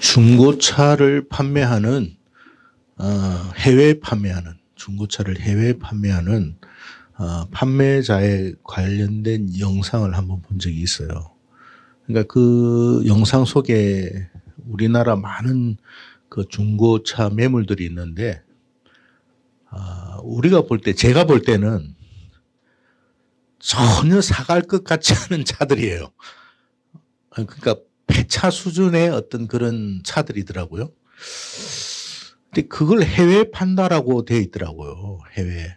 중고차를 판매하는 해외 판매하는 중고차를 해외 판매하는 판매자에 관련된 영상을 한번 본 적이 있어요. 그러니까 그 영상 속에 우리나라 많은 그 중고차 매물들이 있는데 우리가 볼 때, 제가 볼 때는 전혀 사갈 것 같지 않은 차들이에요. 그러니까 폐차 수준의 어떤 그런 차들이더라고요. 근데 그걸 해외에 판다라고 되어 있더라고요. 해외.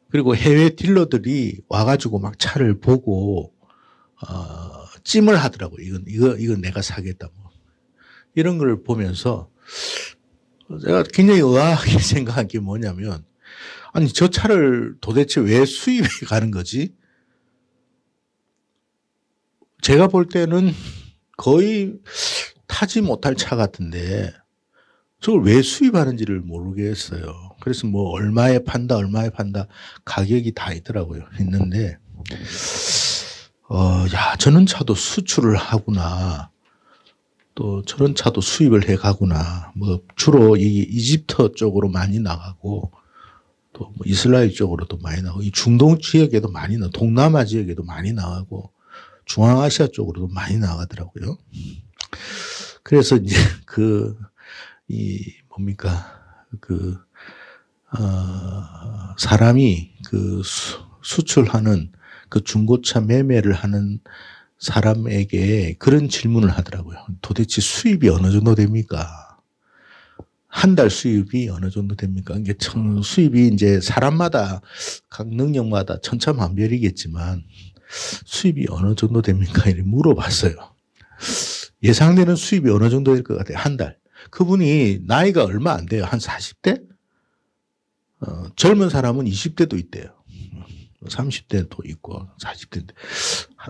그리고 해외 딜러들이 와가지고 막 차를 보고 찜을 하더라고요. 이건 내가 사겠다. 뭐. 이런 걸 보면서 제가 굉장히 의아하게 생각한 게 뭐냐면, 아니 저 차를 도대체 왜 수입해 가는 거지? 제가 볼 때는 거의 타지 못할 차 같은데 저걸 왜 수입하는지를 모르겠어요. 그래서 뭐 얼마에 판다 가격이 다 있더라고요. 있는데 야, 저런 차도 수출을 하구나. 또 저런 차도 수입을 해 가구나. 뭐 주로 이 이집트 쪽으로 많이 나가고 또 뭐 이스라엘 쪽으로도 많이 나가고 이 중동 지역에도 많이 나가고 동남아 지역에도 많이 나가고 중앙아시아 쪽으로도 많이 나가더라고요. 그래서 이제 사람이 수출하는 그 중고차 매매를 하는 사람에게 그런 질문을 하더라고요. 도대체 수입이 어느 정도 됩니까? 한 달 수입이 어느 정도 됩니까? 이게 수입이 이제 사람마다 각 능력마다 천차만별이겠지만 수입이 어느 정도 됩니까? 이렇게 물어봤어요. 예상되는 수입이 어느 정도 될 것 같아요? 한 달. 그분이 나이가 얼마 안 돼요. 한 40대? 젊은 사람은 20대도 있대요. 30대도 있고 40대인데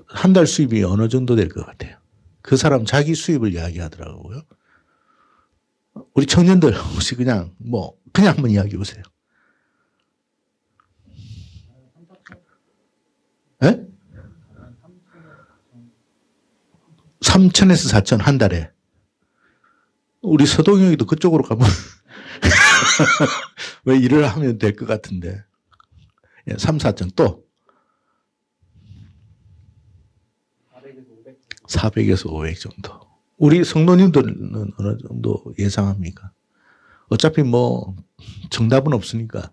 한 달 수입이 어느 정도 될 것 같아요? 그 사람 자기 수입을 이야기하더라고요. 우리 청년들 혹시 그냥 한번 이야기해 보세요. 네? 3천에서 4천 한 달에. 우리 서동영이도 그쪽으로 가면 왜 일을 하면 될 것 같은데. 3, 4천 또 400에서 500 정도. 우리 성도님들은 어느 정도 예상합니까? 어차피 뭐 정답은 없으니까.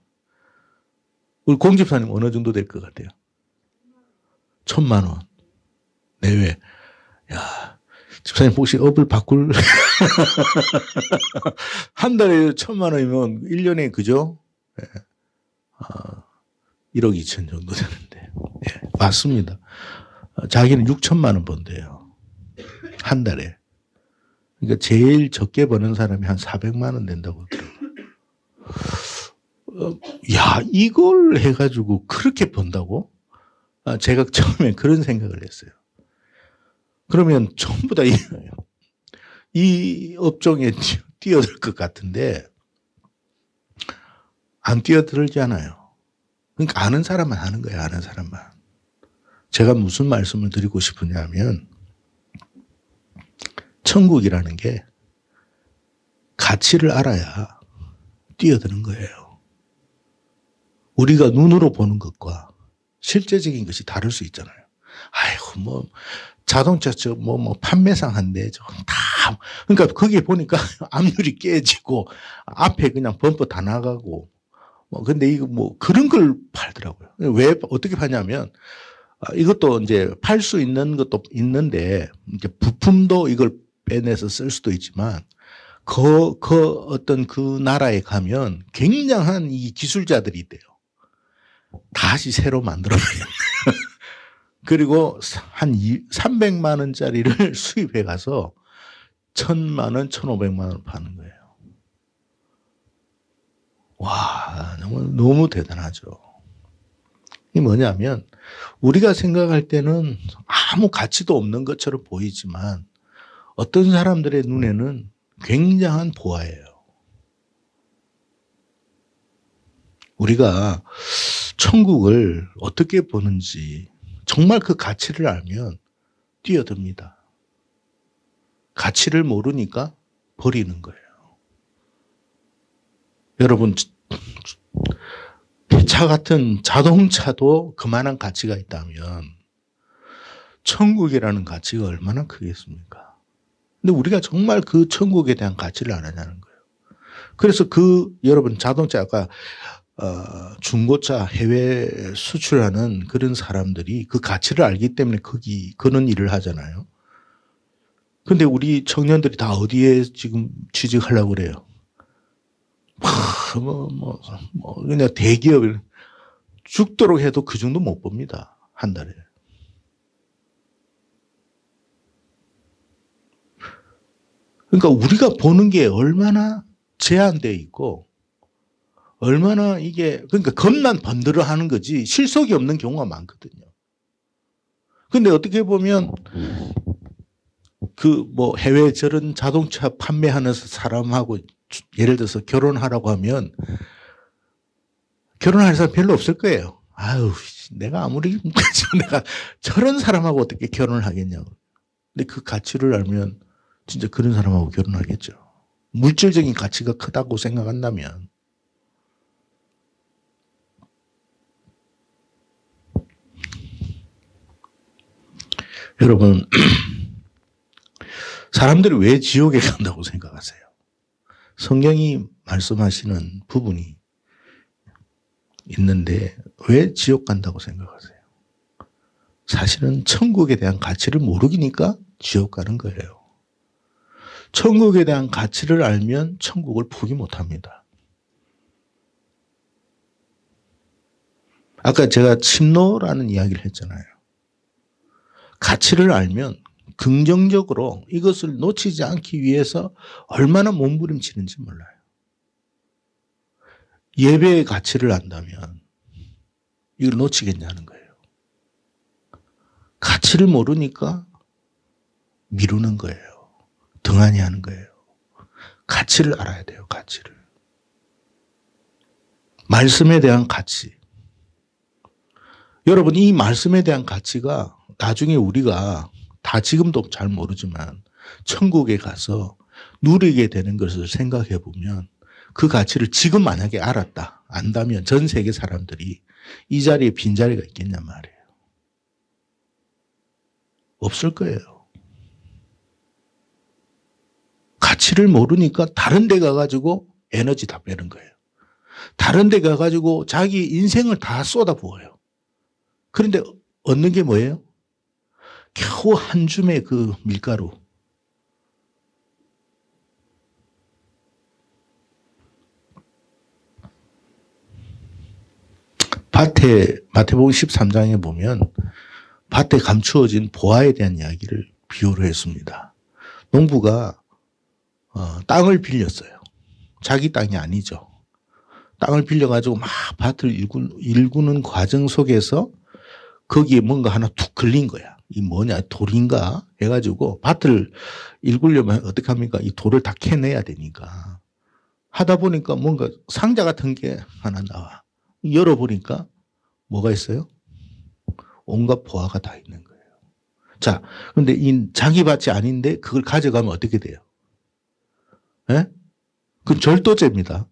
우리 공집사님 어느 정도 될 것 같아요? 1,000만 원 내외. 야, 집사님 혹시 업을 바꿀 한 달에 1,000만 원이면 1년에 그죠? 네. 1억 2천 정도 되는데. 네, 맞습니다. 자기는 6천만 원 번대요. 한 달에. 그러니까 제일 적게 버는 사람이 한 400만 원 된다고 하더라고요. 야, 이걸 해가지고 그렇게 번다고? 제가 처음에 그런 생각을 했어요. 그러면 전부 다 이 업종에 뛰어들 것 같은데 안 뛰어들지 않아요. 그러니까 아는 사람만 하는 거예요. 아는 사람만. 제가 무슨 말씀을 드리고 싶으냐면 천국이라는 게 가치를 알아야 뛰어드는 거예요. 우리가 눈으로 보는 것과 실제적인 것이 다를 수 있잖아요. 아이고 자동차 판매상 한대 다 그러니까 거기에 보니까 앞유리 깨지고 앞에 그냥 범퍼 다 나가고 근데 이거 그런 걸 팔더라고요. 왜 어떻게 파냐면 이것도 이제 팔 수 있는 것도 있는데 이제 부품도 이걸 빼내서 쓸 수도 있지만 어떤 그 나라에 가면 굉장한 이 기술자들이 있대요. 다시 새로 만들어버렸네. 그리고 한 300만 원짜리를 수입해 가서 1,000만 원, 1,500만 원 파는 거예요. 와, 너무 대단하죠. 이게 뭐냐면 우리가 생각할 때는 아무 가치도 없는 것처럼 보이지만 어떤 사람들의 눈에는 굉장한 보화예요. 우리가 천국을 어떻게 보는지 정말 그 가치를 알면 뛰어듭니다. 가치를 모르니까 버리는 거예요. 여러분, 차 같은 자동차도 그만한 가치가 있다면 천국이라는 가치가 얼마나 크겠습니까? 근데 우리가 정말 그 천국에 대한 가치를 안 하냐는 거예요. 그래서 여러분 자동차 아까 중고차 해외 수출하는 그런 사람들이 그 가치를 알기 때문에 그런 일을 하잖아요. 근데 우리 청년들이 다 어디에 지금 취직하려고 그래요? 그냥 대기업 죽도록 해도 그 정도 못 봅니다. 한 달에. 그러니까 우리가 보는 게 얼마나 제한되어 있고 얼마나 그러니까 겉만 번들어 하는 거지 실속이 없는 경우가 많거든요. 근데 어떻게 보면 해외 저런 자동차 판매하는 사람하고 예를 들어서 결혼하라고 하면 결혼할 사람 별로 없을 거예요. 아유, 내가 아무리 내가 저런 사람하고 어떻게 결혼을 하겠냐고. 근데 그 가치를 알면 진짜 그런 사람하고 결혼하겠죠. 물질적인 가치가 크다고 생각한다면. 여러분, 사람들이 왜 지옥에 간다고 생각하세요? 성경이 말씀하시는 부분이 있는데 왜 지옥 간다고 생각하세요? 사실은 천국에 대한 가치를 모르니까 지옥 가는 거예요. 천국에 대한 가치를 알면 천국을 포기 못합니다. 아까 제가 침노라는 이야기를 했잖아요. 가치를 알면 긍정적으로 이것을 놓치지 않기 위해서 얼마나 몸부림치는지 몰라요. 예배의 가치를 안다면 이걸 놓치겠냐는 거예요. 가치를 모르니까 미루는 거예요. 등한히 하는 거예요. 가치를 알아야 돼요. 가치를. 말씀에 대한 가치. 여러분, 이 말씀에 대한 가치가 나중에 우리가 다 지금도 잘 모르지만 천국에 가서 누리게 되는 것을 생각해 보면 그 가치를 지금 만약에 알았다, 안다면 전 세계 사람들이 이 자리에 빈자리가 있겠냔 말이에요. 없을 거예요. 가치를 모르니까 다른 데 가가지고 에너지 다 빼는 거예요. 다른 데 가가지고 자기 인생을 다 쏟아부어요. 그런데 얻는 게 뭐예요? 겨우 한 줌의 그 밀가루. 마태복음 13장에 보면 밭에 감추어진 보화에 대한 이야기를 비유로 했습니다. 농부가 땅을 빌렸어요. 자기 땅이 아니죠. 땅을 빌려가지고 막 밭을 일구는 과정 속에서 거기에 뭔가 하나 툭 걸린 거야. 이 뭐냐, 돌인가 해가지고 밭을 일구려면 어떻게 합니까? 이 돌을 다 캐내야 되니까. 하다 보니까 뭔가 상자 같은 게 하나 나와. 열어보니까 뭐가 있어요? 온갖 보화가 다 있는 거예요. 자, 그런데 이 자기 밭이 아닌데 그걸 가져가면 어떻게 돼요? 예? 그건 절도죄입니다.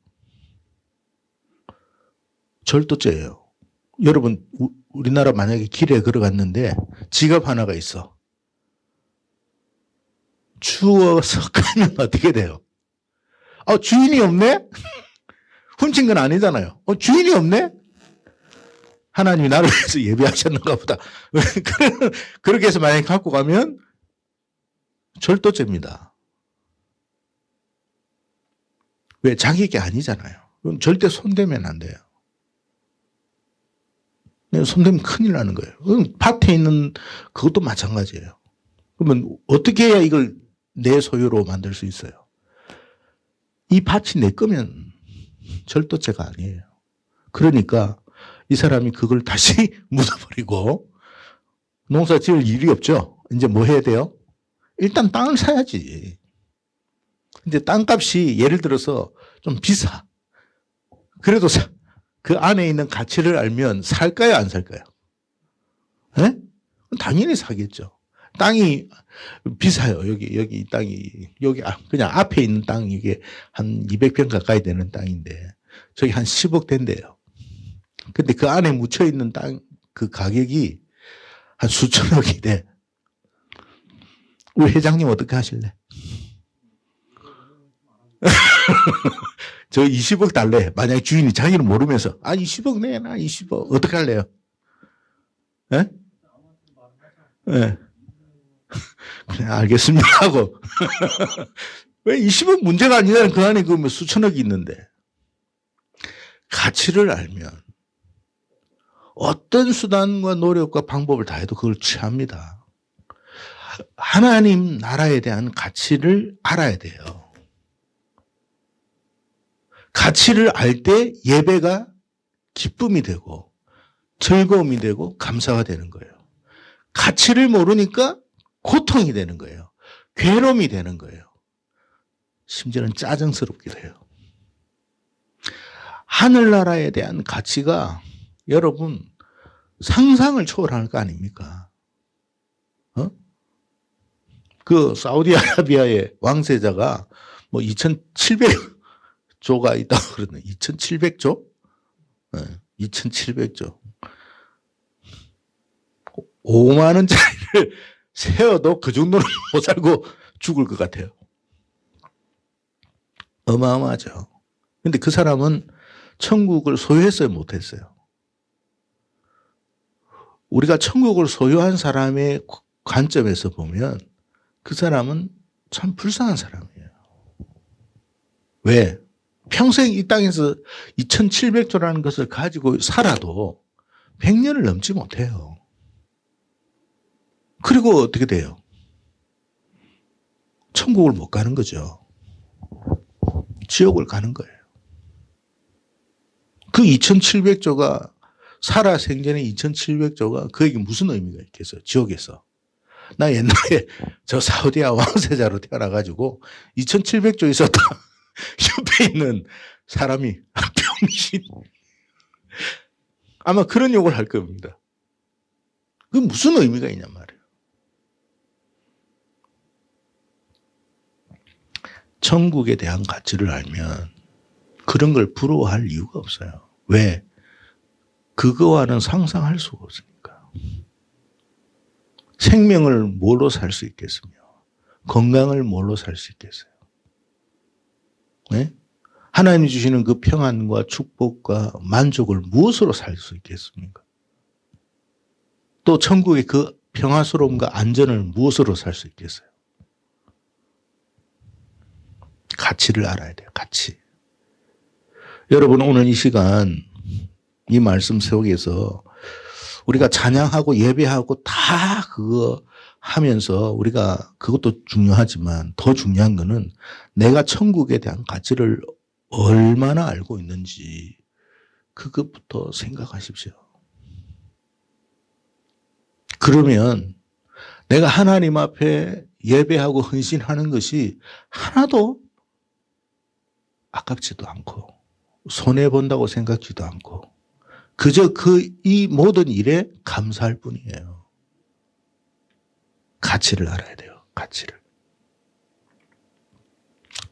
절도죄예요. 여러분, 우리나라 만약에 길에 걸어갔는데 지갑 하나가 있어. 주워서 가면 어떻게 돼요? 주인이 없네? 훔친 건 아니잖아요. 주인이 없네? 하나님이 나를 위해서 예비하셨는가 보다. 그렇게 해서 만약에 갖고 가면 절도죄입니다. 왜? 자기 게 아니잖아요. 그럼 절대 손대면 안 돼요. 손대면 큰일 나는 거예요. 그럼 밭에 있는 그것도 마찬가지예요. 그러면 어떻게 해야 이걸 내 소유로 만들 수 있어요? 이 밭이 내 거면 절도죄가 아니에요. 그러니까 이 사람이 그걸 다시 묻어버리고 농사 지을 일이 없죠. 이제 뭐 해야 돼요? 일단 땅을 사야지. 근데 땅값이 예를 들어서 좀 비싸. 그래도 그 안에 있는 가치를 알면 살까요, 안 살까요? 네? 당연히 사겠죠. 땅이 비싸요. 여기 이 땅이 여기 그냥 앞에 있는 땅 이게 한 200평 가까이 되는 땅인데 저기 한 10억 된대요. 근데 그 안에 묻혀 있는 땅 그 가격이 한 수천억이 돼. 우리 회장님 어떻게 하실래? 저 20억 달래. 만약에 주인이 자기는 모르면서 20억 내놔 20억 어떻게 할래요? 예? 예. 그래 알겠습니다 하고 왜 20억 문제가 아니냐는 그 안에 그 수천억이 있는데 가치를 알면 어떤 수단과 노력과 방법을 다해도 그걸 취합니다. 하나님 나라에 대한 가치를 알아야 돼요. 가치를 알 때 예배가 기쁨이 되고 즐거움이 되고 감사가 되는 거예요. 가치를 모르니까 고통이 되는 거예요. 괴로움이 되는 거예요. 심지어는 짜증스럽기도 해요. 하늘나라에 대한 가치가 여러분 상상을 초월할 거 아닙니까? 그 사우디아라비아의 왕세자가 뭐 2,700조가 있다고 그러네. 2,700조? 네, 2,700조. 5만 원짜리를 세워도 그 정도는 못 살고 죽을 것 같아요. 어마어마하죠. 근데 그 사람은 천국을 소유했어요, 못했어요? 우리가 천국을 소유한 사람의 관점에서 보면 그 사람은 참 불쌍한 사람이에요. 왜? 평생 이 땅에서 2,700조라는 것을 가지고 살아도 100년을 넘지 못해요. 그리고 어떻게 돼요? 천국을 못 가는 거죠. 지옥을 가는 거예요. 그 2,700조가 살아 생전에 2,700조가 그에게 무슨 의미가 있겠어요? 지옥에서. 나 옛날에 저 사우디아 왕세자로 태어나가지고 2,700조 있었다. 옆에 있는 사람이 병신. 아마 그런 욕을 할 겁니다. 그게 무슨 의미가 있냔 말이에요. 천국에 대한 가치를 알면 그런 걸 부러워할 이유가 없어요. 왜? 그거와는 상상할 수가 없으니까. 생명을 뭘로 살 수 있겠으며 건강을 뭘로 살 수 있겠어요? 네? 하나님이 주시는 그 평안과 축복과 만족을 무엇으로 살 수 있겠습니까? 또 천국의 그 평화스러움과 안전을 무엇으로 살 수 있겠어요? 가치를 알아야 돼요. 가치. 여러분 오늘 이 시간 이 말씀 속에서 우리가 찬양하고 예배하고 다 그거 하면서 우리가 그것도 중요하지만 더 중요한 거는 내가 천국에 대한 가치를 얼마나 알고 있는지 그것부터 생각하십시오. 그러면 내가 하나님 앞에 예배하고 헌신하는 것이 하나도 아깝지도 않고 손해본다고 생각지도 않고 그저 이 모든 일에 감사할 뿐이에요. 가치를 알아야 돼요. 가치를.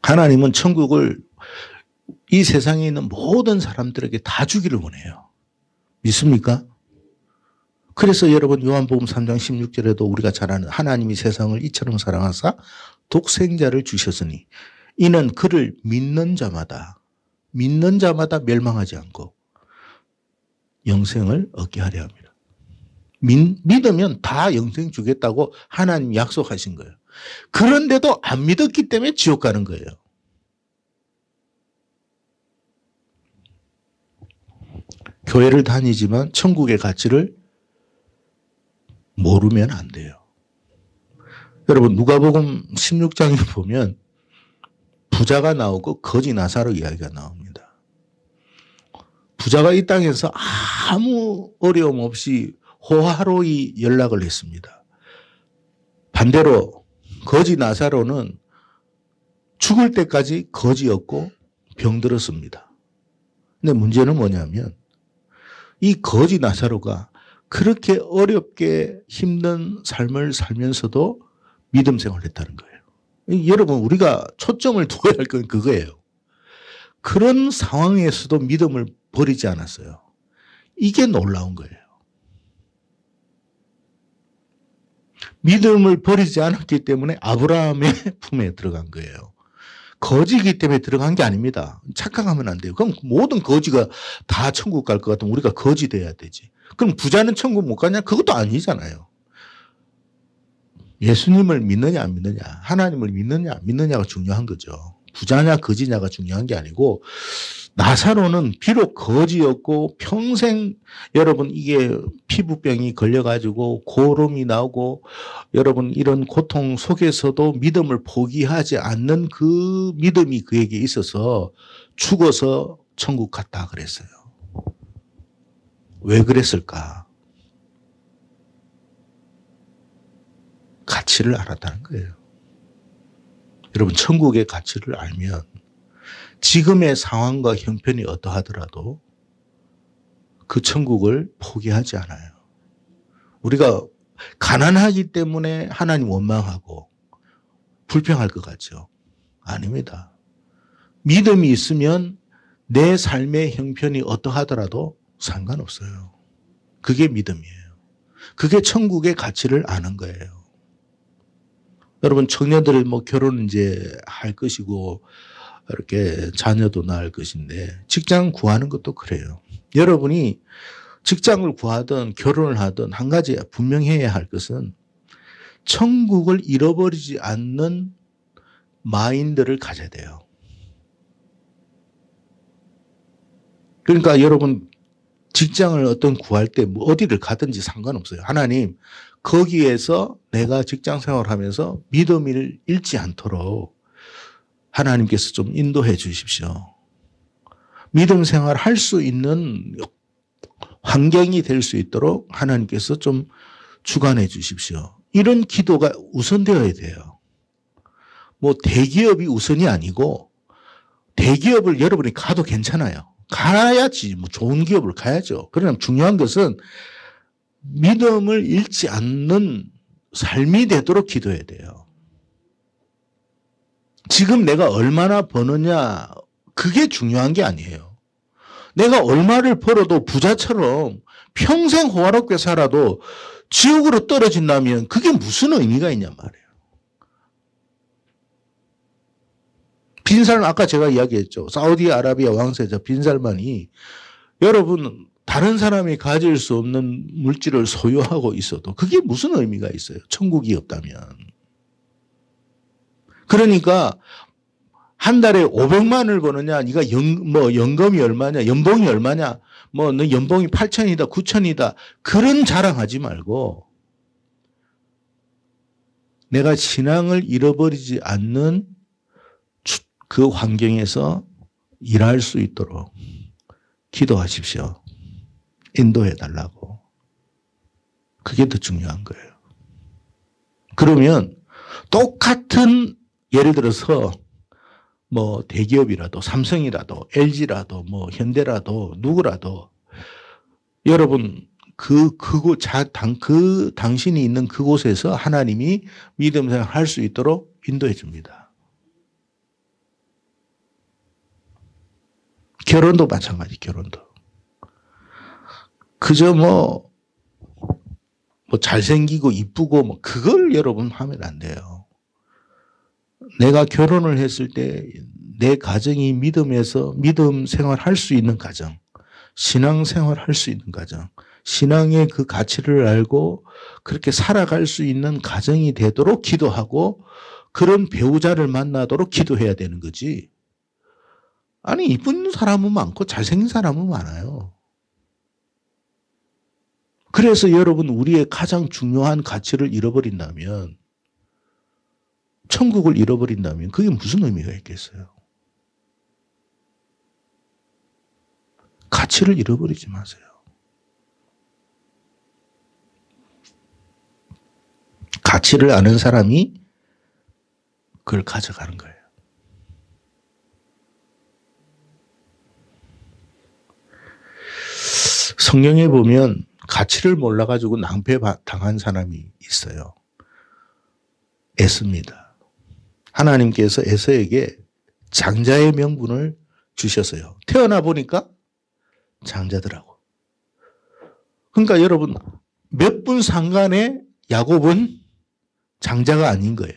하나님은 천국을 이 세상에 있는 모든 사람들에게 다 주기를 원해요. 믿습니까? 그래서 여러분 요한복음 3장 16절에도 우리가 잘 아는 하나님이 세상을 이처럼 사랑하사 독생자를 주셨으니 이는 그를 믿는 자마다 멸망하지 않고 영생을 얻게 하려 합니다. 믿으면 다 영생 주겠다고 하나님 약속하신 거예요. 그런데도 안 믿었기 때문에 지옥 가는 거예요. 교회를 다니지만 천국의 가치를 모르면 안 돼요. 여러분 누가복음 16장에 보면 부자가 나오고 거지 나사로 이야기가 나옵니다. 부자가 이 땅에서 아무 어려움 없이 호화로이 연락을 했습니다. 반대로 거지 나사로는 죽을 때까지 거지였고 병들었습니다. 근데 문제는 뭐냐면 이 거지 나사로가 그렇게 어렵게 힘든 삶을 살면서도 믿음 생활을 했다는 거예요. 여러분, 우리가 초점을 두어야 할 건 그거예요. 그런 상황에서도 믿음을 버리지 않았어요. 이게 놀라운 거예요. 믿음을 버리지 않았기 때문에 아브라함의 품에 들어간 거예요. 거지이기 때문에 들어간 게 아닙니다. 착각하면 안 돼요. 그럼 모든 거지가 다 천국 갈 것 같으면 우리가 거지 돼야 되지. 그럼 부자는 천국 못 가냐? 그것도 아니잖아요. 예수님을 믿느냐 안 믿느냐, 하나님을 믿느냐 안 믿느냐가 중요한 거죠. 부자냐 거지냐가 중요한 게 아니고, 나사로는 비록 거지였고 평생 여러분 이게 피부병이 걸려가지고 고름이 나오고 여러분 이런 고통 속에서도 믿음을 포기하지 않는 그 믿음이 그에게 있어서 죽어서 천국 갔다 그랬어요. 왜 그랬을까? 가치를 알았다는 거예요. 여러분, 천국의 가치를 알면 지금의 상황과 형편이 어떠하더라도 그 천국을 포기하지 않아요. 우리가 가난하기 때문에 하나님 원망하고 불평할 것 같죠? 아닙니다. 믿음이 있으면 내 삶의 형편이 어떠하더라도 상관없어요. 그게 믿음이에요. 그게 천국의 가치를 아는 거예요. 여러분, 청년들 뭐 결혼 이제 할 것이고 이렇게 자녀도 낳을 것인데 직장 구하는 것도 그래요. 여러분이 직장을 구하든 결혼을 하든 한 가지 분명히 해야 할 것은 천국을 잃어버리지 않는 마인드를 가져야 돼요. 그러니까 여러분 직장을 어떤 구할 때 뭐 어디를 가든지 상관없어요. 하나님, 거기에서 내가 직장 생활하면서 믿음을 잃지 않도록 하나님께서 좀 인도해 주십시오. 믿음 생활 할 수 있는 환경이 될 수 있도록 하나님께서 좀 주관해 주십시오. 이런 기도가 우선되어야 돼요. 뭐 대기업이 우선이 아니고 대기업을 여러분이 가도 괜찮아요. 가야지. 뭐 좋은 기업을 가야죠. 그러나 중요한 것은 믿음을 잃지 않는 삶이 되도록 기도해야 돼요. 지금 내가 얼마나 버느냐, 그게 중요한 게 아니에요. 내가 얼마를 벌어도 부자처럼 평생 호화롭게 살아도 지옥으로 떨어진다면 그게 무슨 의미가 있냔 말이에요. 빈살만, 아까 제가 이야기했죠. 사우디아라비아 왕세자 빈살만이 여러분 다른 사람이 가질 수 없는 물질을 소유하고 있어도 그게 무슨 의미가 있어요. 천국이 없다면. 그러니까 한 달에 500만을 버느냐, 네가 연금이 얼마냐, 연봉이 얼마냐, 뭐 너 연봉이 8천이다, 9천이다, 그런 자랑하지 말고 내가 신앙을 잃어버리지 않는 그 환경에서 일할 수 있도록 기도하십시오. 인도해 달라고. 그게 더 중요한 거예요. 그러면 똑같은, 예를 들어서 뭐 대기업이라도 삼성이라도 LG라도 뭐 현대라도 누구라도 여러분 당신이 있는 그곳에서 하나님이 믿음 생활 할 수 있도록 인도해 줍니다. 결혼도 마찬가지, 결혼도. 그저 뭐 잘생기고 이쁘고 뭐 그걸 여러분 하면 안 돼요. 내가 결혼을 했을 때 내 가정이 믿음에서 믿음 생활 할 수 있는 가정, 신앙 생활 할 수 있는 가정, 신앙의 그 가치를 알고 그렇게 살아갈 수 있는 가정이 되도록 기도하고 그런 배우자를 만나도록 기도해야 되는 거지. 아니, 이쁜 사람은 많고 잘생긴 사람은 많아요. 그래서 여러분, 우리의 가장 중요한 가치를 잃어버린다면, 천국을 잃어버린다면 그게 무슨 의미가 있겠어요? 가치를 잃어버리지 마세요. 가치를 아는 사람이 그걸 가져가는 거예요. 성경에 보면 가치를 몰라가지고 낭패 당한 사람이 있어요. 에서입니다. 하나님께서 에서에게 장자의 명분을 주셨어요. 태어나 보니까 장자더라고. 그러니까 여러분 몇 분 상간에 야곱은 장자가 아닌 거예요.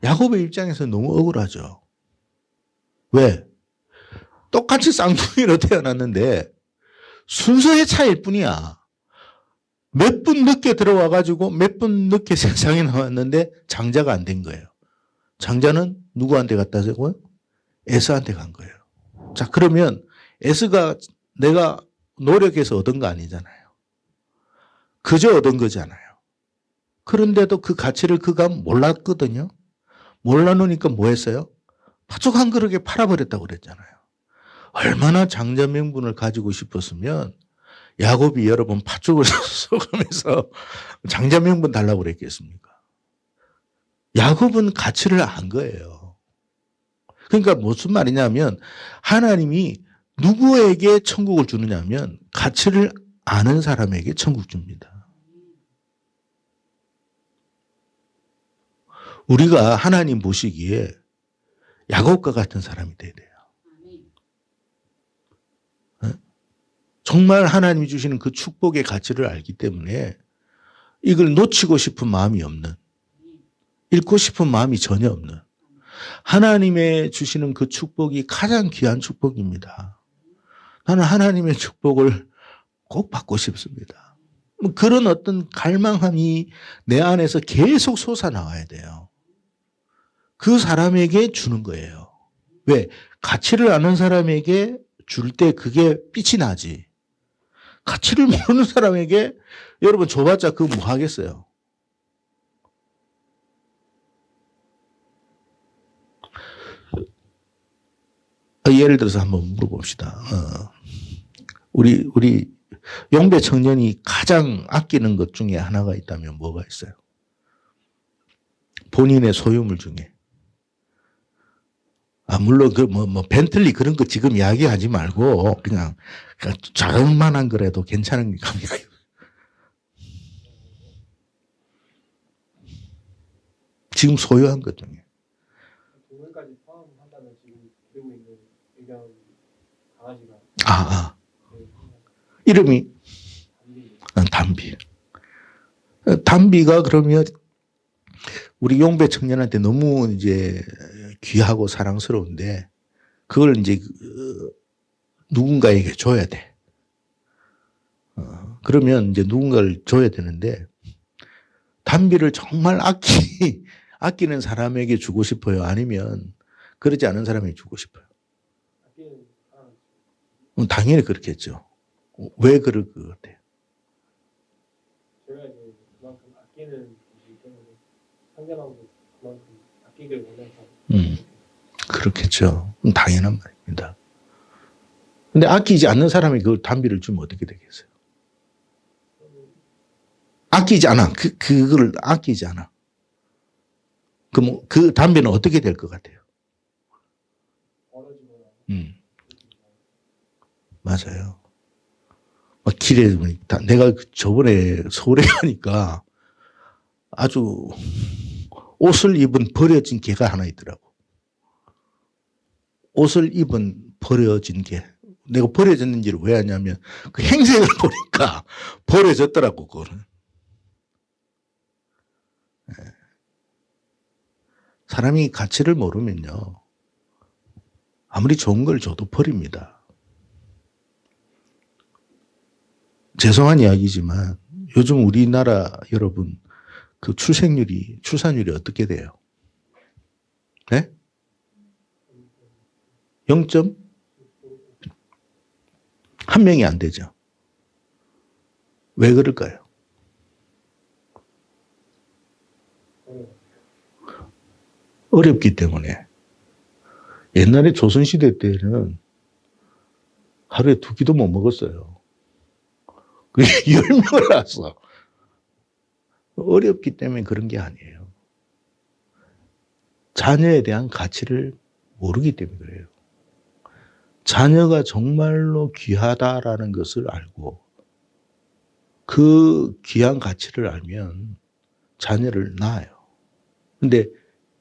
야곱의 입장에서 너무 억울하죠. 왜? 똑같이 쌍둥이로 태어났는데 순서의 차이일 뿐이야. 몇 분 늦게 들어와가지고 몇 분 늦게 세상에 나왔는데 장자가 안 된 거예요. 장자는 누구한테 갔다 세고요? 에서한테 간 거예요. 자, 그러면 에서가 내가 노력해서 얻은 거 아니잖아요. 그저 얻은 거잖아요. 그런데도 그 가치를 그가 몰랐거든요. 몰라놓으니까 뭐 했어요? 팥죽 한 그릇에 팔아버렸다고 그랬잖아요. 얼마나 장자 명분을 가지고 싶었으면 야곱이 여러분 팥죽을 쏘가면서 장자 명분 달라고 그랬겠습니까? 야곱은 가치를 안 거예요. 그러니까 무슨 말이냐면 하나님이 누구에게 천국을 주느냐면 가치를 아는 사람에게 천국 줍니다. 우리가 하나님 보시기에 야곱과 같은 사람이 돼야 돼요. 정말 하나님이 주시는 그 축복의 가치를 알기 때문에 이걸 놓치고 싶은 마음이 없는, 잃고 싶은 마음이 전혀 없는, 하나님의 주시는 그 축복이 가장 귀한 축복입니다. 나는 하나님의 축복을 꼭 받고 싶습니다. 그런 어떤 갈망함이 내 안에서 계속 솟아나와야 돼요. 그 사람에게 주는 거예요. 왜? 가치를 아는 사람에게 줄 때 그게 빛이 나지. 가치를 모르는 사람에게 여러분 줘봤자 그거 뭐 하겠어요? 예를 들어서 한번 물어봅시다. 우리 용배 청년이 가장 아끼는 것 중에 하나가 있다면 뭐가 있어요? 본인의 소유물 중에. 물론 벤틀리 그런 거 지금 이야기하지 말고 그냥 작은 만한 거라도 괜찮은 겁니다. 지금 소유한 것 중에. 동물까지 포함한다면 지금 키우고 있는 애견 강아지가. 이름이 담비. 담비가 그러면 우리 용배 청년한테 너무 이제 귀하고 사랑스러운데 그걸 이제 누군가에게 줘야 돼. 그러면 이제 누군가를 줘야 되는데 담비를 정말 아끼는 사람에게 주고 싶어요? 아니면 그러지 않은 사람에게 주고 싶어요? 당연히 그렇겠죠. 왜 그럴 것 같아요? 제가 이제 그만큼 아끼는 분이기 때문에 상대방도 그만큼 아끼길 원해서. 그렇겠죠. 당연한 말입니다. 근데 아끼지 않는 사람이 그 담비를 주면 어떻게 되겠어요? 아끼지 않아. 그걸 아끼지 않아. 그럼 그 담비는 어떻게 될 것 같아요? 맞아요. 길에 내가 저번에 서울에 가니까 아주 옷을 입은 버려진 개가 하나 있더라고. 옷을 입은 버려진 개. 내가 버려졌는지를 왜 아냐면 그 행색을 보니까 버려졌더라고, 그거는. 사람이 가치를 모르면요. 아무리 좋은 걸 줘도 버립니다. 죄송한 이야기지만 요즘 우리나라 여러분 그 출산율이 어떻게 돼요? 네? 0. 한 명이 안 되죠. 왜 그럴까요? 어렵기 때문에. 옛날에 조선시대 때는 하루에 2끼도 못 먹었어요. 그게 10명을 낳았어. 어렵기 때문에 그런 게 아니에요. 자녀에 대한 가치를 모르기 때문에 그래요. 자녀가 정말로 귀하다라는 것을 알고 그 귀한 가치를 알면 자녀를 낳아요. 근데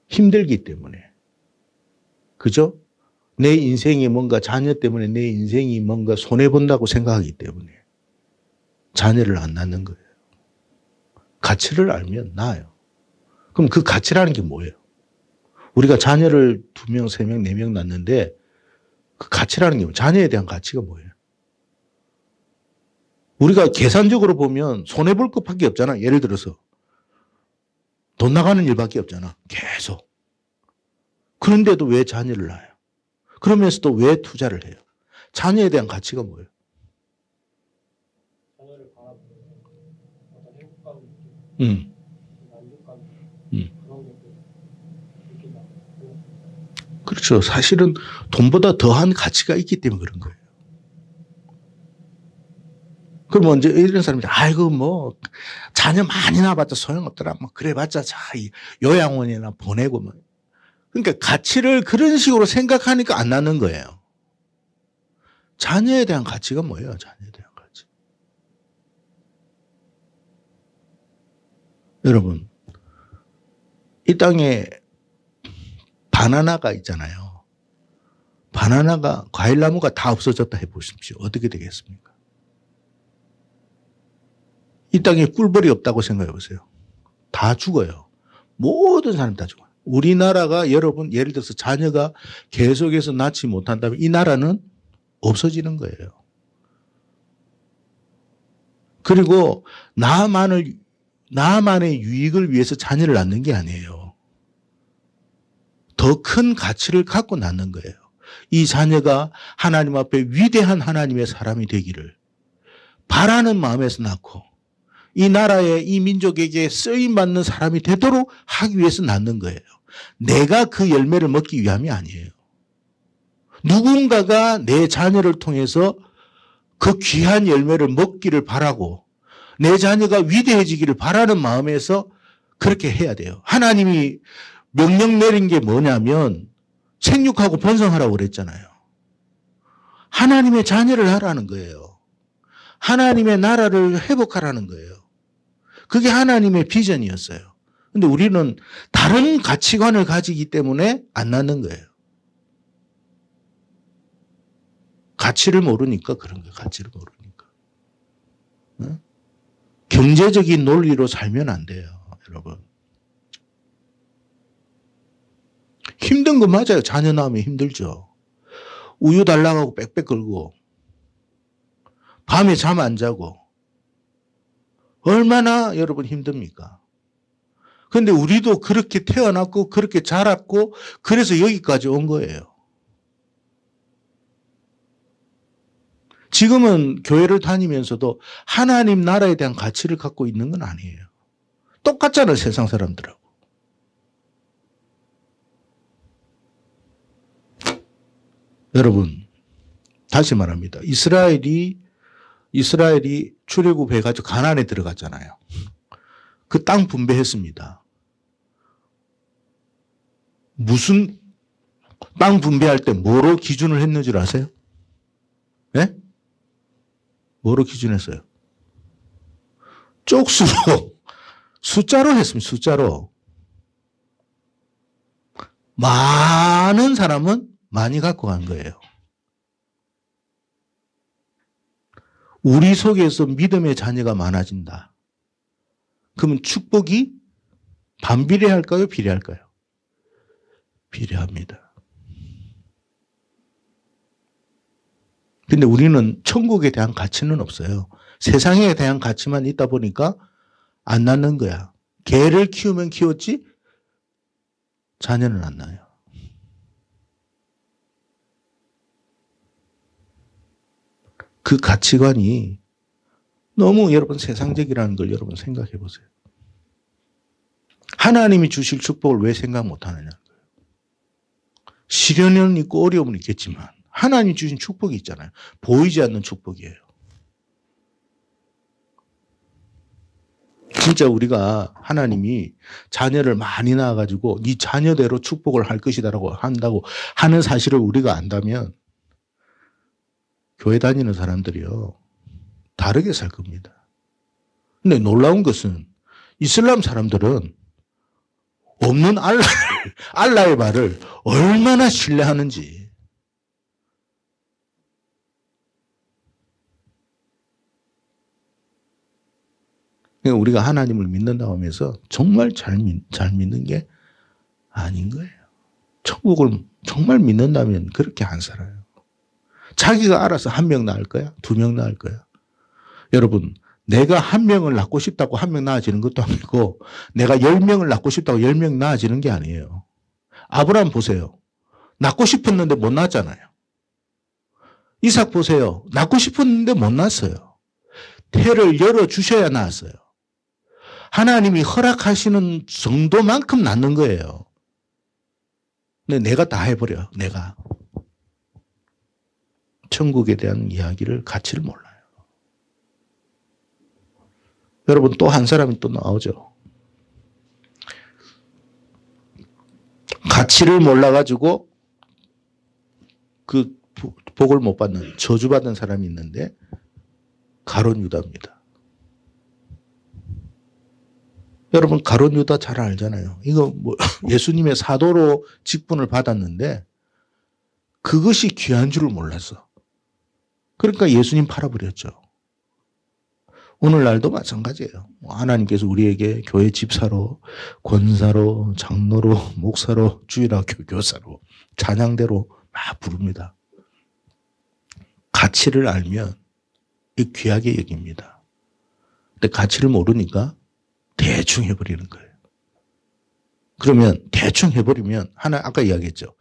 힘들기 때문에. 그죠? 내 인생이 뭔가 자녀 때문에 내 인생이 뭔가 손해본다고 생각하기 때문에 자녀를 안 낳는 거예요. 가치를 알면 낳아요. 그럼 그 가치라는 게 뭐예요? 우리가 자녀를 2명, 3명, 4명 낳는데 그 가치라는 게 뭐예요? 자녀에 대한 가치가 뭐예요? 우리가 계산적으로 보면 손해볼 것밖에 없잖아. 예를 들어서 돈 나가는 일밖에 없잖아. 계속. 그런데도 왜 자녀를 낳아요? 그러면서도 왜 투자를 해요? 자녀에 대한 가치가 뭐예요? 자녀를 바라보는 어떤 행복감, 음. 만족감 음. 그런 것들 느낀다. 그렇죠. 사실은 돈보다 더한 가치가 있기 때문에 그런 거예요. 그러면 이제 이런 사람들이 아이고 뭐 자녀 많이 낳아봤자 소용없더라. 뭐 그래봤자 자 요양원이나 보내고 뭐. 그러니까 가치를 그런 식으로 생각하니까 안 낳는 거예요. 자녀에 대한 가치가 뭐예요? 자녀에 대한 가치. 여러분 이 땅에 바나나가 있잖아요. 바나나가 과일나무가 다 없어졌다 해보십시오. 어떻게 되겠습니까? 이 땅에 꿀벌이 없다고 생각해 보세요. 다 죽어요. 모든 사람 다 죽어요. 우리나라가 여러분 예를 들어서 자녀가 계속해서 낳지 못한다면 이 나라는 없어지는 거예요. 그리고 나만의 유익을 위해서 자녀를 낳는 게 아니에요. 더 큰 가치를 갖고 낳는 거예요. 이 자녀가 하나님 앞에 위대한 하나님의 사람이 되기를 바라는 마음에서 낳고 이 나라에 이 민족에게 쓰임받는 사람이 되도록 하기 위해서 낳는 거예요. 내가 그 열매를 먹기 위함이 아니에요. 누군가가 내 자녀를 통해서 그 귀한 열매를 먹기를 바라고 내 자녀가 위대해지기를 바라는 마음에서 그렇게 해야 돼요. 하나님이 명령 내린 게 뭐냐면 생육하고 번성하라고 그랬잖아요. 하나님의 자녀를 하라는 거예요. 하나님의 나라를 회복하라는 거예요. 그게 하나님의 비전이었어요. 근데 우리는 다른 가치관을 가지기 때문에 안 낳는 거예요. 가치를 모르니까 그런 거예요. 가치를 모르니까. 응? 경제적인 논리로 살면 안 돼요. 여러분. 힘든 거 맞아요. 자녀 낳으면 힘들죠. 우유 달라고 하고 빽빽 걸고 밤에 잠 안 자고 얼마나 여러분 힘듭니까? 그런데 우리도 그렇게 태어났고 그렇게 자랐고 그래서 여기까지 온 거예요. 지금은 교회를 다니면서도 하나님 나라에 대한 가치를 갖고 있는 건 아니에요. 똑같잖아요. 세상 사람들하고. 여러분 다시 말합니다. 이스라엘이 출애굽해가지고 가나안에 들어갔잖아요. 그 땅 분배했습니다. 무슨 땅 분배할 때 뭐로 기준을 했는 줄 아세요? 네? 뭐로 기준했어요? 쪽수로 숫자로 했습니다. 숫자로. 많은 사람은 많이 갖고 간 거예요. 우리 속에서 믿음의 자녀가 많아진다. 그러면 축복이 반비례할까요? 비례할까요? 비례합니다. 근데 우리는 천국에 대한 가치는 없어요. 세상에 대한 가치만 있다 보니까 안 낳는 거야. 개를 키우면 키웠지 자녀는 안 낳아요. 그 가치관이 너무 여러분 세상적이라는 걸 여러분 생각해 보세요. 하나님이 주실 축복을 왜 생각 못 하느냐. 시련은 있고 어려움은 있겠지만 하나님이 주신 축복이 있잖아요. 보이지 않는 축복이에요. 진짜 우리가 하나님이 자녀를 많이 낳아가지고 네 자녀대로 축복을 할 것이다라고 한다고 하는 사실을 우리가 안다면 교회 다니는 사람들이요 다르게 살 겁니다. 근데 놀라운 것은 이슬람 사람들은 없는 알라의 말을 얼마나 신뢰하는지. 그러니까 우리가 하나님을 믿는다고 하면서 정말 잘 믿는 게 아닌 거예요. 천국을 정말 믿는다면 그렇게 안 살아요. 자기가 알아서 한 명 낳을 거야? 두 명 낳을 거야? 여러분, 내가 한 명을 낳고 싶다고 한 명 낳아지는 것도 아니고 내가 10명을 낳고 싶다고 10명 낳아지는 게 아니에요. 아브라함 보세요. 낳고 싶었는데 못 낳았잖아요. 이삭 보세요. 낳고 싶었는데 못 낳았어요. 태를 열어주셔야 낳았어요. 하나님이 허락하시는 정도만큼 낳는 거예요. 근데 내가 다 해버려. 내가. 천국에 대한 이야기를 가치를 몰라요. 여러분 또 한 사람이 또 나오죠. 가치를 몰라가지고 그 복을 못 받는 저주받은 사람이 있는데 가룟 유다입니다. 여러분 가룟 유다 잘 알잖아요. 이거 뭐 예수님의 사도로 직분을 받았는데 그것이 귀한 줄을 몰랐어. 그러니까 예수님 팔아버렸죠. 오늘날도 마찬가지예요. 하나님께서 우리에게 교회 집사로, 권사로, 장로로, 목사로, 주일학교 교사로, 찬양대로 막 부릅니다. 가치를 알면 귀하게 여깁니다. 근데 가치를 모르니까 대충 해버리는 거예요. 그러면 대충 해버리면 아까 이야기했죠.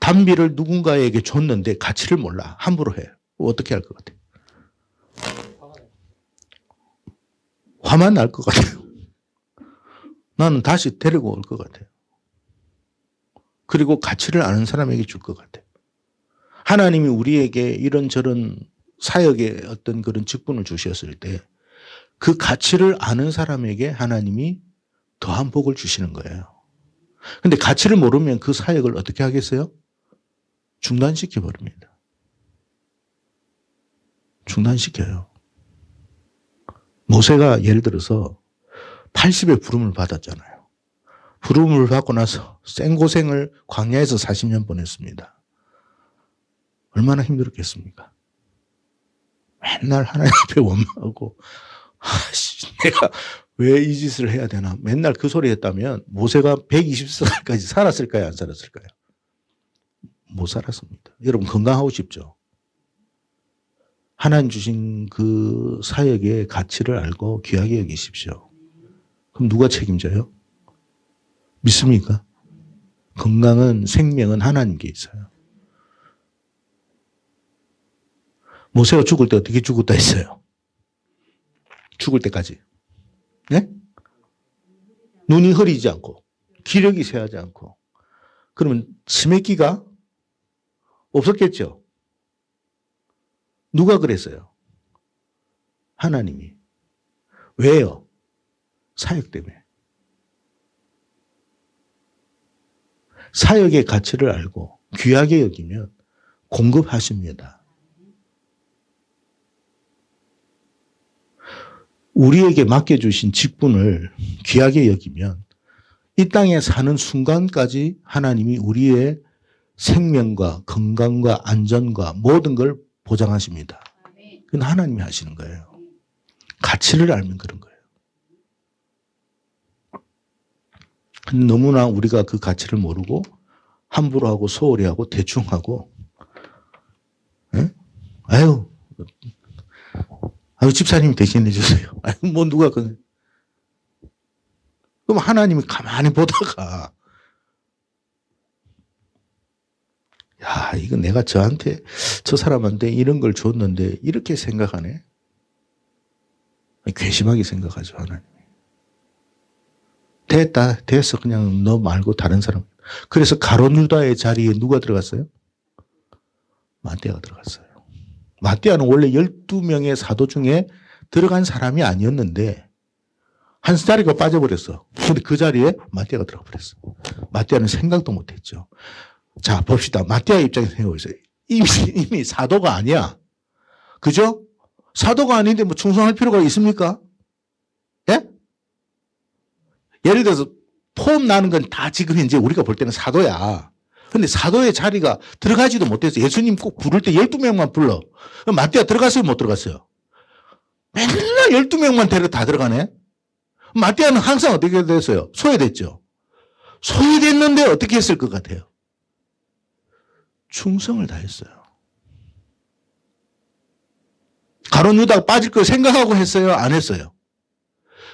단비를 누군가에게 줬는데 가치를 몰라. 함부로 해. 어떻게 할 것 같아요? 화만 날 것 같아요. 나는 다시 데리고 올 것 같아요. 그리고 가치를 아는 사람에게 줄 것 같아요. 하나님이 우리에게 이런저런 사역의 어떤 그런 직분을 주셨을 때 그 가치를 아는 사람에게 하나님이 더한 복을 주시는 거예요. 근데 가치를 모르면 그 사역을 어떻게 하겠어요? 중단시켜 버립니다. 중단시켜요. 모세가 예를 들어서 80의 부름을 받았잖아요. 부름을 받고 나서 생고생을 광야에서 40년 보냈습니다. 얼마나 힘들었겠습니까? 맨날 하나님 앞에 원망하고 내가 왜 이 짓을 해야 되나 맨날 그 소리 했다면 모세가 120살까지 살았을까요? 안 살았을까요? 못 살았습니다. 여러분 건강하고 싶죠? 하나님 주신 그 사역의 가치를 알고 귀하게 여기십시오. 그럼 누가 책임져요? 믿습니까? 건강은 생명은 하나님께 있어요. 모세가 죽을 때 어떻게 죽었다 했어요? 죽을 때까지. 네? 눈이 흐리지 않고 기력이 쇠하지 않고 그러면 치매기가 없었겠죠? 누가 그랬어요? 하나님이. 왜요? 사역 때문에. 사역의 가치를 알고 귀하게 여기면 공급하십니다. 우리에게 맡겨주신 직분을 귀하게 여기면 이 땅에 사는 순간까지 하나님이 우리의 생명과 건강과 안전과 모든 걸 보장하십니다. 그건 하나님이 하시는 거예요. 가치를 알면 그런 거예요. 근데 너무나 우리가 그 가치를 모르고 함부로 하고 소홀히 하고 대충 하고 아유 집사님이 대신해 주세요. 뭐 누가 그럼 하나님이 가만히 보다가 야 이거 내가 저 사람한테 이런 걸 줬는데 이렇게 생각하네. 괘씸하게 생각하죠 하나님이. 됐어 그냥 너 말고 다른 사람. 그래서 가룟 유다의 자리에 누가 들어갔어요? 마띠아가 들어갔어요. 마띠아는 원래 12명의 사도 중에 들어간 사람이 아니었는데 한 자리가 빠져버렸어. 근데 그 자리에 마띠아가 들어가 버렸어. 마띠아는 생각도 못했죠. 자 봅시다. 마띠아 입장에서 생각해보세요. 이미 사도가 아니야. 그죠? 사도가 아닌데 뭐 충성할 필요가 있습니까? 예? 예를 들어서 포함 나는 건 다 지금 현재 우리가 볼 때는 사도야. 근데 사도의 자리가 들어가지도 못해서 예수님 꼭 부를 때 12명만 불러. 마태가 들어갔어요? 못 들어갔어요? 맨날 12명만 데려 다 들어가네? 마태는 항상 어떻게 됐어요? 소외됐죠? 소외됐는데 어떻게 했을 것 같아요? 충성을 다했어요. 가룟 유다가 빠질 걸 생각하고 했어요? 안 했어요?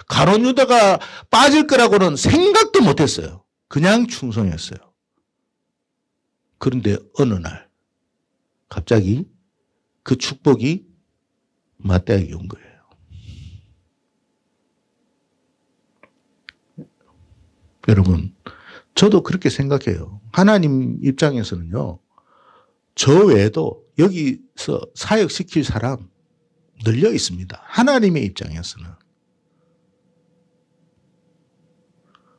가룟 유다가 빠질 거라고는 생각도 못 했어요. 그냥 충성했어요. 그런데 어느 날 갑자기 그 축복이 마태에게 온 거예요. 여러분, 저도 그렇게 생각해요. 하나님 입장에서는요, 저 외에도 여기서 사역시킬 사람 늘려 있습니다. 하나님의 입장에서는.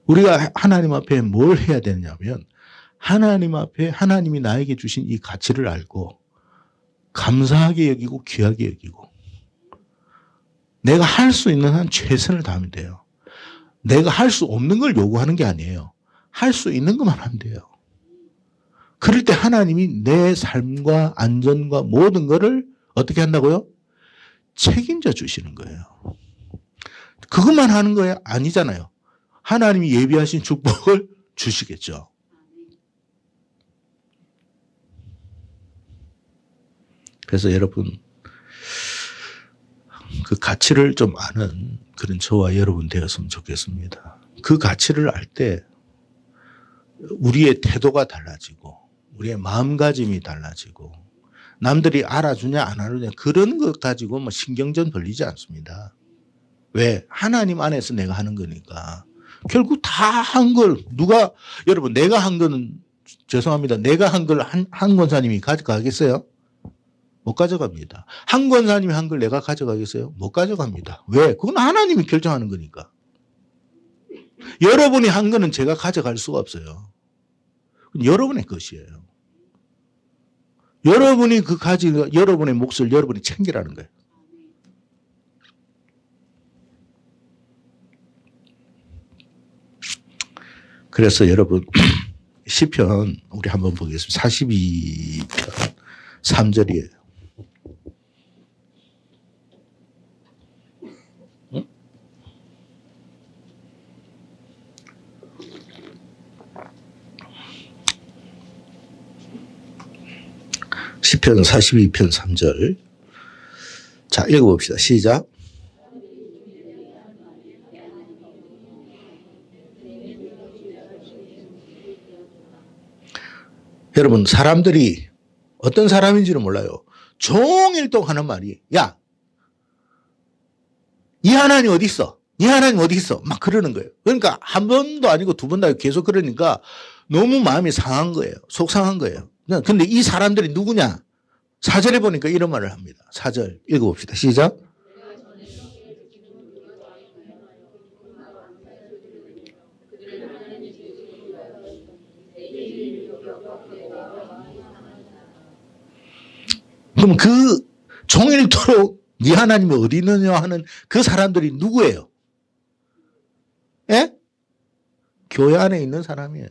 우리가 하나님 앞에 뭘 해야 되냐면, 하나님 앞에 하나님이 나에게 주신 이 가치를 알고, 감사하게 여기고, 귀하게 여기고, 내가 할 수 있는 한 최선을 다하면 돼요. 내가 할 수 없는 걸 요구하는 게 아니에요. 할 수 있는 것만 하면 돼요. 그럴 때 하나님이 내 삶과 안전과 모든 것을 어떻게 한다고요? 책임져 주시는 거예요. 그것만 하는 거예요? 아니잖아요. 하나님이 예비하신 축복을 주시겠죠. 그래서 여러분, 그 가치를 좀 아는 그런 저와 여러분 되었으면 좋겠습니다. 그 가치를 알 때 우리의 태도가 달라지고 우리의 마음가짐이 달라지고 남들이 알아주냐 안 알아주냐 그런 것 가지고 뭐 신경전 벌리지 않습니다. 왜? 하나님 안에서 내가 하는 거니까. 결국 다 한 걸 누가 여러분 내가 한 거는 죄송합니다. 내가 한 걸 한 권사님이 가져가겠어요? 못 가져갑니다. 한 권사님이 한 걸 내가 가져가겠어요? 못 가져갑니다. 왜? 그건 하나님이 결정하는 거니까. 여러분이 한 거는 제가 가져갈 수가 없어요. 여러분의 것이에요. 여러분이 그 가지고 여러분의 몫을 여러분이 챙기라는 거예요. 그래서 여러분 시편 우리 한번 보겠습니다. 42편 3절이에요. 시편 42편 3절. 자, 읽어봅시다. 시작. 여러분, 사람들이 어떤 사람인지는 몰라요. 종일 동안 하는 말이, 야, 이 하나님 어디 있어? 이 하나님 어디 있어? 막 그러는 거예요. 그러니까 한 번도 아니고 두 번도 아니고 계속 그러니까 너무 마음이 상한 거예요. 속상한 거예요. 근데 이 사람들이 누구냐? 4절에 보니까 이런 말을 합니다. 4절 읽어봅시다. 시작. 그럼 그 종일토록 네 하나님이 어디 있느냐 하는 그 사람들이 누구예요? 예? 교회 안에 있는 사람이에요.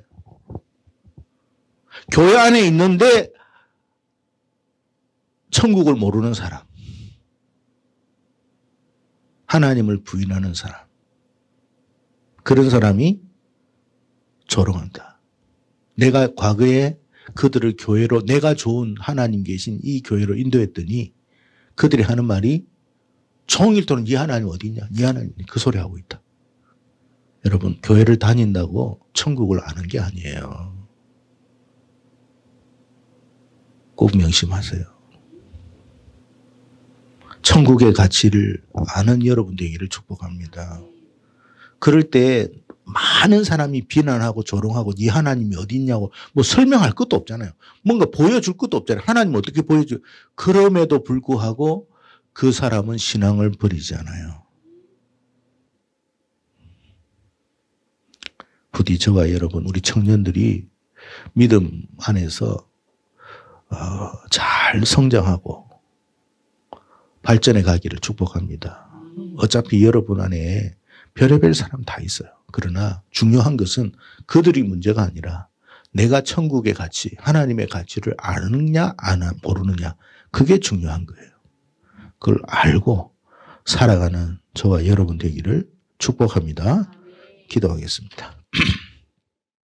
교회 안에 있는데 천국을 모르는 사람. 하나님을 부인하는 사람. 그런 사람이 조롱한다. 내가 과거에 그들을 교회로 내가 좋은 하나님 계신 이 교회로 인도했더니 그들이 하는 말이 종일 동안 네 하나님 어디 있냐? 네 하나님 그 소리 하고 있다. 여러분 교회를 다닌다고 천국을 아는 게 아니에요. 꼭 명심하세요. 천국의 가치를 아는 여러분 되기를 축복합니다. 그럴 때 많은 사람이 비난하고 조롱하고 네 하나님이 어디 있냐고 뭐 설명할 것도 없잖아요. 뭔가 보여줄 것도 없잖아요. 하나님 어떻게 보여줘? 그럼에도 불구하고 그 사람은 신앙을 버리지 않아요. 부디 저와 여러분 우리 청년들이 믿음 안에서 잘 성장하고 발전해 가기를 축복합니다. 어차피 여러분 안에 별의별 사람 다 있어요. 그러나 중요한 것은 그들이 문제가 아니라 내가 천국의 가치, 하나님의 가치를 아느냐, 모르느냐. 그게 중요한 거예요. 그걸 알고 살아가는 저와 여러분 되기를 축복합니다. 기도하겠습니다.